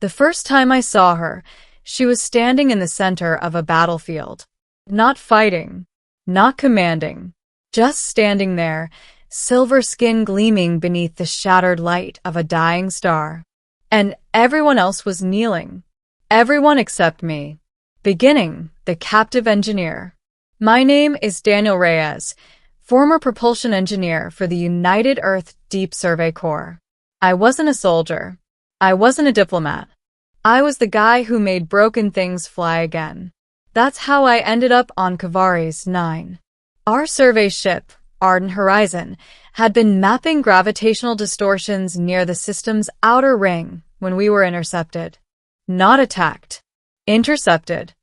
The first time I saw her, she was standing in the center of a battlefield. Not fighting, not commanding, just standing there, silver skin gleaming beneath the shattered light of a dying star. And everyone else was kneeling. Everyone except me. Beginning, the captive engineer. My name is Daniel Reyes, former propulsion engineer for the United Earth Deep Survey Corps. I wasn't a soldier. I wasn't a diplomat. I was the guy who made broken things fly again. That's how I ended up on Kavaris 9. Our survey ship, Ardent Horizon, had been mapping gravitational distortions near the system's outer ring when we were intercepted. Not attacked. Intercepted.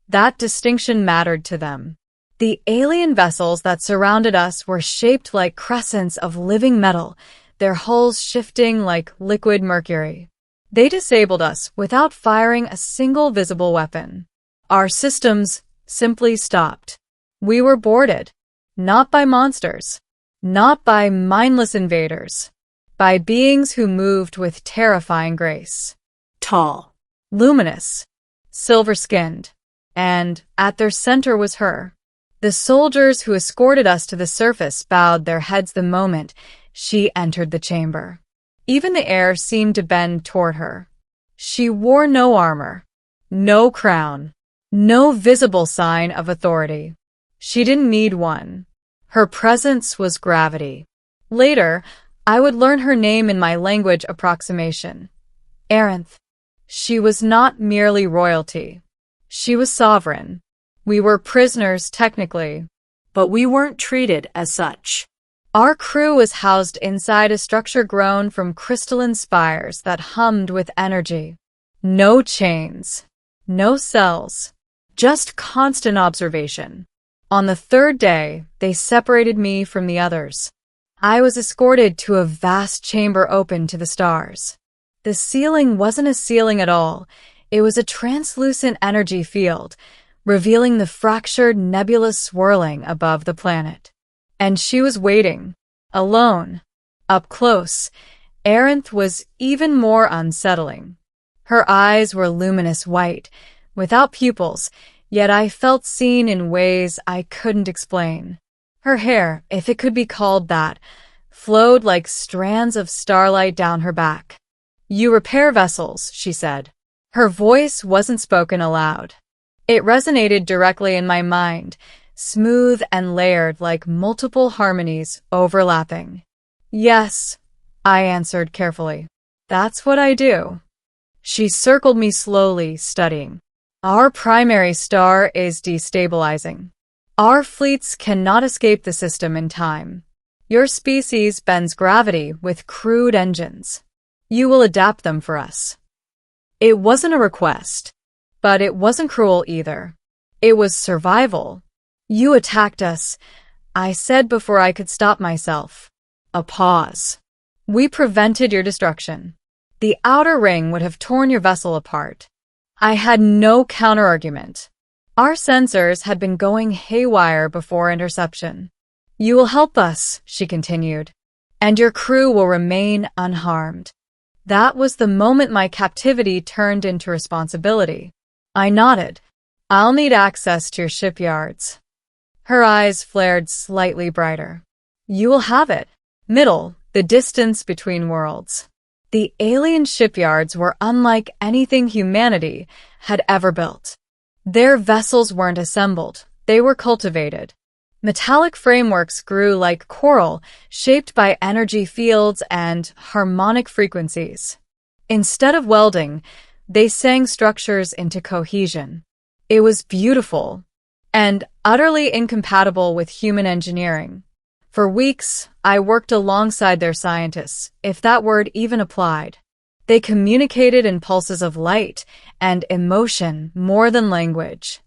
That distinction mattered to them. The alien vessels that surrounded us were shaped like crescents of living metal, their hulls shifting like liquid mercury. They disabled us without firing a single visible weapon. Our systems simply stopped. We were boarded. Not by monsters. Not by mindless invaders. By beings who moved with terrifying grace. Tall. Luminous. Silver-skinned. And at their center was her. The soldiers who escorted us to the surface bowed their heads the moment she entered the chamber. Even the air seemed to bend toward her. She wore no armor, no crown, no visible sign of authority. She didn't need one. Her presence was gravity. Later, I would learn her name in my language approximation. Aranth. She was not merely royalty. She was sovereign. We were prisoners technically, but we weren't treated as such. Our crew was housed inside a structure grown from crystalline spires that hummed with energy. No chains, no cells, just constant observation. On the third day, they separated me from the others. I was escorted to a vast chamber open to the stars. The ceiling wasn't a ceiling at all. It was a translucent energy field, revealing the fractured nebula swirling above the planet. And she was waiting, alone, up close. Aranth was even more unsettling. Her eyes were luminous white, without pupils, yet I felt seen in ways I couldn't explain. Her hair, if it could be called that, flowed like strands of starlight down her back. "You repair vessels," she said. Her voice wasn't spoken aloud. It resonated directly in my mind, smooth and layered like multiple harmonies overlapping. "Yes," I answered carefully. "That's what I do." She circled me slowly, studying. "Our primary star is destabilizing. Our fleets cannot escape the system in time. Your species bends gravity with crude engines. You will adapt them for us." It wasn't a request, but it wasn't cruel either. It was survival. "You attacked us," I said before I could stop myself. A pause. "We prevented your destruction. The outer ring would have torn your vessel apart." I had no counterargument. Our sensors had been going haywire before interception. "You will help us," she continued, "and your crew will remain unharmed." That was the moment my captivity turned into responsibility. I nodded. "I'll need access to your shipyards." Her eyes flared slightly brighter. "You will have it. Middle, the distance between worlds." The alien shipyards were unlike anything humanity had ever built. Their vessels weren't assembled, they were cultivated. Metallic frameworks grew like coral, shaped by energy fields and harmonic frequencies. Instead of welding, they sang structures into cohesion. It was beautiful, and utterly incompatible with human engineering. For weeks, I worked alongside their scientists, if that word even applied. They communicated in pulses of light and emotion more than language.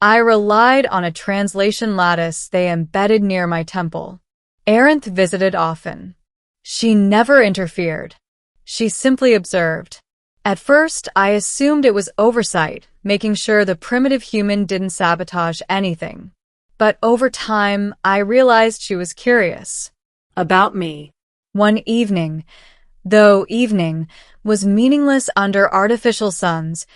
I relied on a translation lattice they embedded near my temple. Aranth visited often. She never interfered. She simply observed. At first, I assumed it was oversight, making sure the primitive human didn't sabotage anything. But over time, I realized she was curious. About me. One evening, Though evening was meaningless under artificial suns,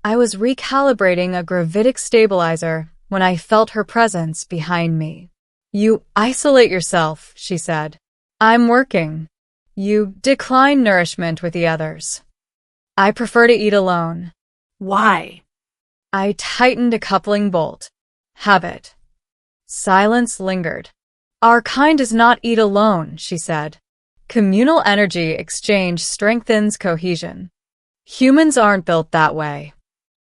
I was recalibrating a gravitic stabilizer when I felt her presence behind me. "You isolate yourself," she said. "I'm working. You decline nourishment with the others. I prefer to eat alone." Why? I tightened a coupling bolt. Habit. Silence lingered. "Our kind does not eat alone," she said. "Communal energy exchange strengthens cohesion. Humans aren't built that way."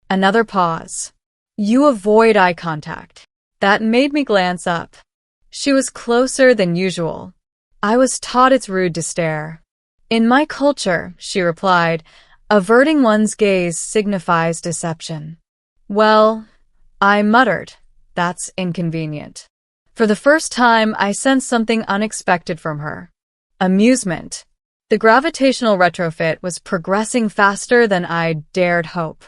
Another pause. "You avoid eye contact." That made me glance up. She was closer than usual. I was taught it's rude to stare. "In my culture," she replied, "averting one's gaze signifies deception." "Well," I muttered, "that's inconvenient." For the first time, I sensed something unexpected from her. Amusement. The gravitational retrofit was progressing faster than I dared hope.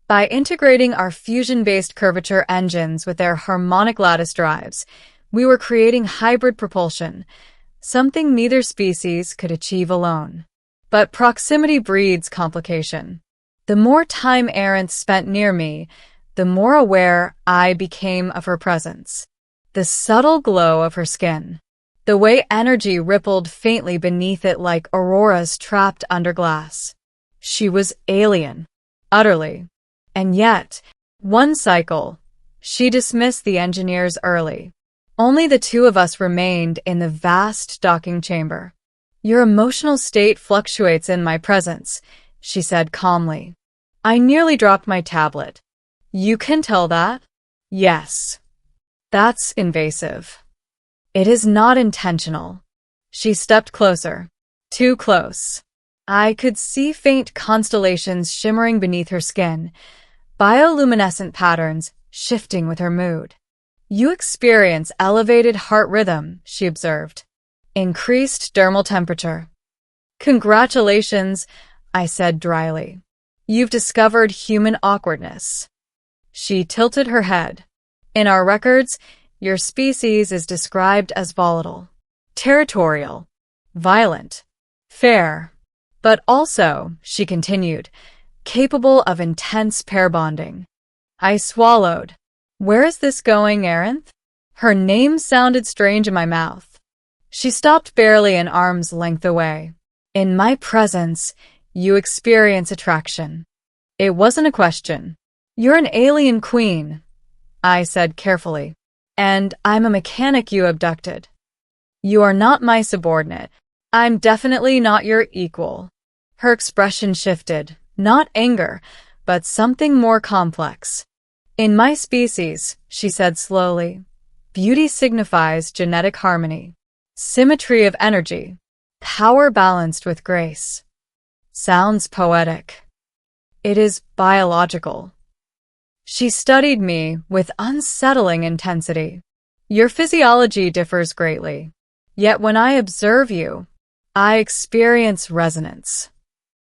By integrating our fusion-based curvature engines with their harmonic lattice drives, we were creating hybrid propulsion, something neither species could achieve alone. But proximity breeds complication. The more time Aerith spent near me, the more aware I became of her presence. The subtle glow of her skin. The way energy rippled faintly beneath it like auroras trapped under glass. She was alien. Utterly. And yet, one cycle, she dismissed the engineers early. Only the two of us remained in the vast docking chamber. "Your emotional state fluctuates in my presence," she said calmly. I nearly dropped my tablet. "You can tell that?" "Yes." "That's invasive." "It is not intentional." She stepped closer. Too close. I could see faint constellations shimmering beneath her skin, bioluminescent patterns shifting with her mood. "You experience elevated heart rhythm," she observed. "Increased dermal temperature." "Congratulations," I said dryly. "You've discovered human awkwardness." She tilted her head. "In our records, your species is described as volatile, territorial, violent, fair, but also," she continued, "capable of intense pair bonding." I swallowed. "Where is this going, Aerith?" Her name sounded strange in my mouth. She stopped barely an arm's length away. "In my presence, you experience attraction." It wasn't a question. "You're an alien queen," I said carefully. "And I'm a mechanic you abducted." "You are not my subordinate. I'm definitely not your equal." Her expression shifted, not anger, but something more complex. "In my species," she said slowly, "beauty signifies genetic harmony, symmetry of energy, power balanced with grace." Sounds poetic. It is biological. She studied me with unsettling intensity. "Your physiology differs greatly. Yet when I observe you, I experience resonance."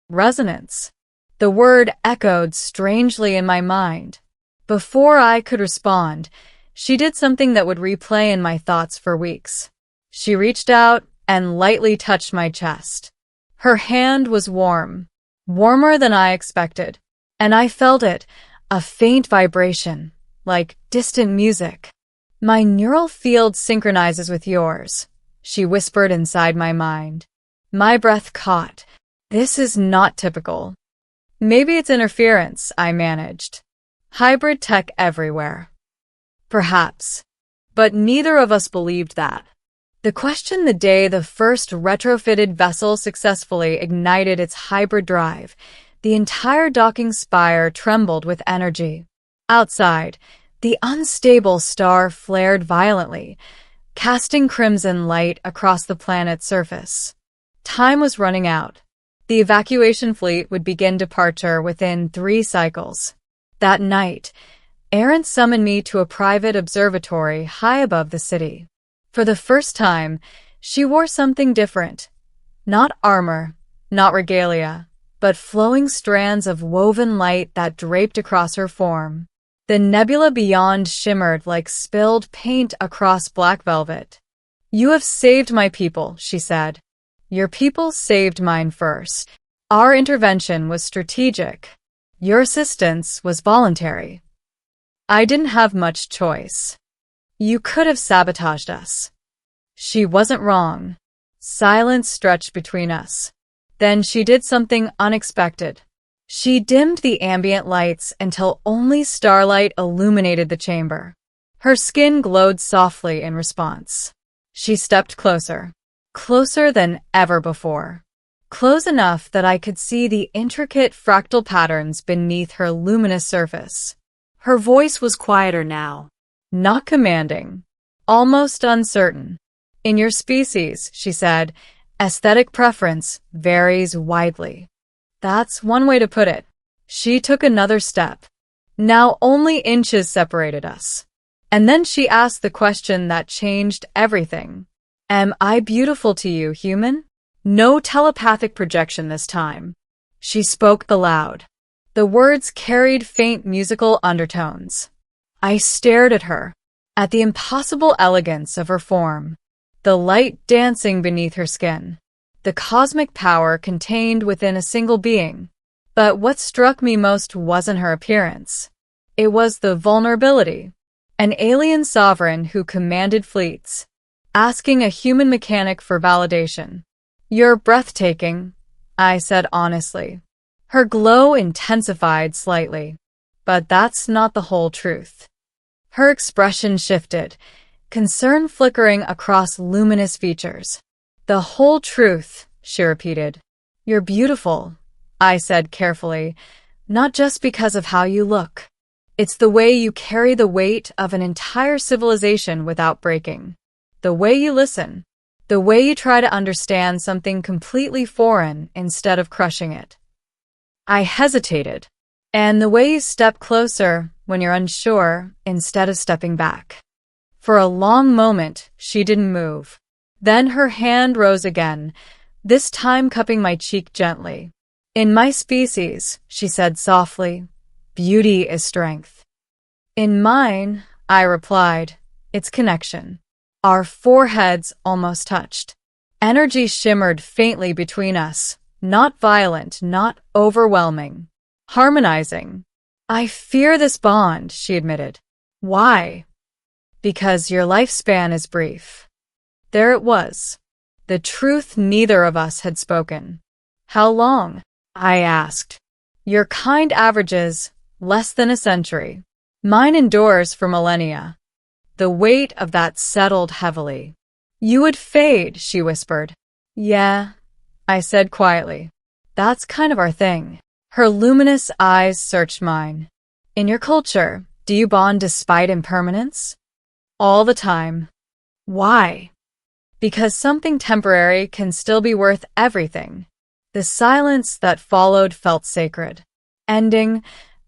Resonance. The word echoed strangely in my mind. Before I could respond, she did something that would replay in my thoughts for weeks. She reached out and lightly touched my chest. Her hand was warm, warmer than I expected, and I felt it, a faint vibration, like distant music. "My neural field synchronizes with yours," she whispered inside my mind. My breath caught. This is not typical. "Maybe it's interference," I managed. "Hybrid tech everywhere." Perhaps. But neither of us believed that. The question the day the first retrofitted vessel successfully ignited its hybrid drive, the entire docking spire trembled with energy. Outside, the unstable star flared violently, casting crimson light across the planet's surface. Time was running out. The evacuation fleet would begin departure within 3 cycles. That night, Aerith summoned me to a private observatory high above the city. For the first time, she wore something different. Not armor, not regalia, but flowing strands of woven light that draped across her form. The nebula beyond shimmered like spilled paint across black velvet. "You have saved my people," she said. Your people saved mine first. Our intervention was strategic. Your assistance was voluntary. I didn't have much choice. You could have sabotaged us. She wasn't wrong. Silence stretched between us. Then she did something unexpected. She dimmed the ambient lights until only starlight illuminated the chamber. Her skin glowed softly in response. She stepped closer. Closer than ever before. Close enough that I could see the intricate fractal patterns beneath her luminous surface. Her voice was quieter now. Not commanding. Almost uncertain. In your species, she said, aesthetic preference varies widely. That's one way to put it. She took another step. Now only inches separated us. And then she asked the question that changed everything. Am I beautiful to you, human? No telepathic projection this time. She spoke aloud. The words carried faint musical undertones. I stared at her, at the impossible elegance of her form, the light dancing beneath her skin, the cosmic power contained within a single being. But what struck me most wasn't her appearance. It was the vulnerability. An alien sovereign who commanded fleets, asking a human mechanic for validation. You're breathtaking, I said honestly. Her glow intensified slightly. But that's not the whole truth. Her expression shifted, concern flickering across luminous features. The whole truth, she repeated. You're beautiful, I said carefully, not just because of how you look. It's the way you carry the weight of an entire civilization without breaking. The way you listen. The way you try to understand something completely foreign instead of crushing it. I hesitated. And the way you step closer when you're unsure instead of stepping back. For a long moment, she didn't move. Then her hand rose again, this time cupping my cheek gently. In my species, she said softly, beauty is strength. In mine, I replied, it's connection. Our foreheads almost touched. Energy shimmered faintly between us, not violent, not overwhelming. Harmonizing. I fear this bond, she admitted. Why? Because your lifespan is brief. There it was. The truth neither of us had spoken. How long? I asked. Your kind averages less than a century. Mine endures for millennia. The weight of that settled heavily. You would fade, she whispered. Yeah, I said quietly. That's kind of our thing. Her luminous eyes searched mine. In your culture, do you bond despite impermanence? All the time. Why? Because something temporary can still be worth everything. The silence that followed felt sacred. Ending,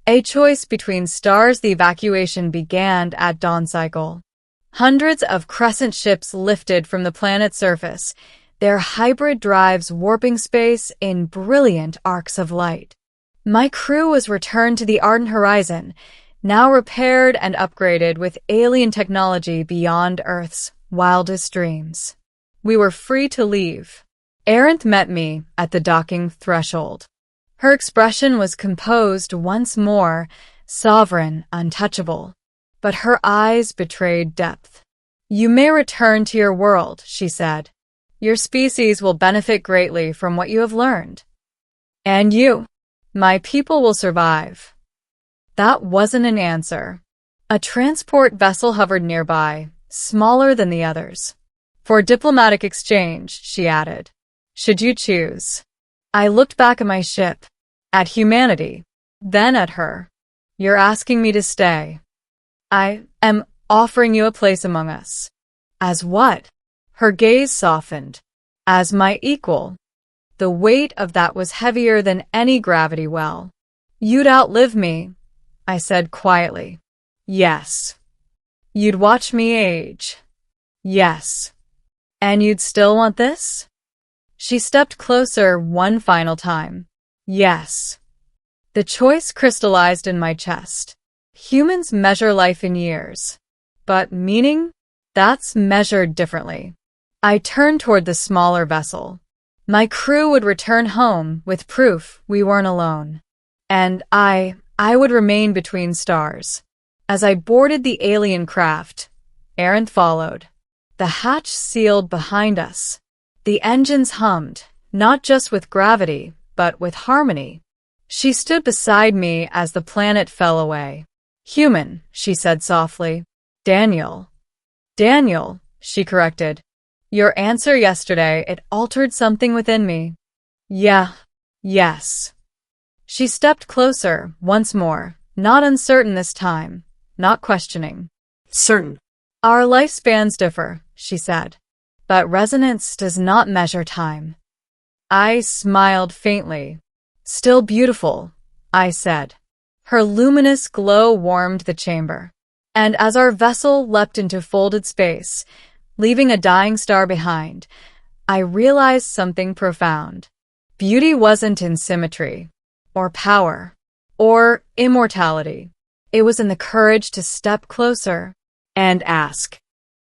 a choice between stars. The evacuation began at dawn cycle. Hundreds of crescent ships lifted from the planet's surface, their hybrid drives warping space in brilliant arcs of light. My crew was returned to the ardent horizon, now repaired and upgraded with alien technology beyond Earth's wildest dreams. We were free to leave. Arendt met me at the docking threshold. Her expression was composed once more, sovereign, untouchable. But her eyes betrayed depth. You may return to your world, she said. Your species will benefit greatly from what you have learned. And you. My people will survive. That wasn't an answer. A transport vessel hovered nearby, smaller than the others. For diplomatic exchange, she added. Should you choose. I looked back at my ship, at humanity, then at her. You're asking me to stay. I am offering you a place among us. As what? Her gaze softened. As my equal. The weight of that was heavier than any gravity well. You'd outlive me, I said quietly. Yes. You'd watch me age. Yes. And you'd still want this? She stepped closer one final time. Yes. The choice crystallized in my chest. Humans measure life in years. But meaning? That's measured differently. I turned toward the smaller vessel. My crew would return home with proof we weren't alone. And I would remain between stars. As I boarded the alien craft, Erin followed. The hatch sealed behind us. The engines hummed, not just with gravity, but with harmony. She stood beside me as the planet fell away. Human, she said softly. Daniel. Daniel, she corrected. Your answer yesterday, it altered something within me. Yes. She stepped closer, once more, not uncertain this time, not questioning. Certain. Our lifespans differ, she said, but resonance does not measure time. I smiled faintly. Still beautiful, I said. Her luminous glow warmed the chamber. And as our vessel leapt into folded space, leaving a dying star behind, I realized something profound. Beauty wasn't in symmetry, or power, or immortality. It was in the courage to step closer and ask,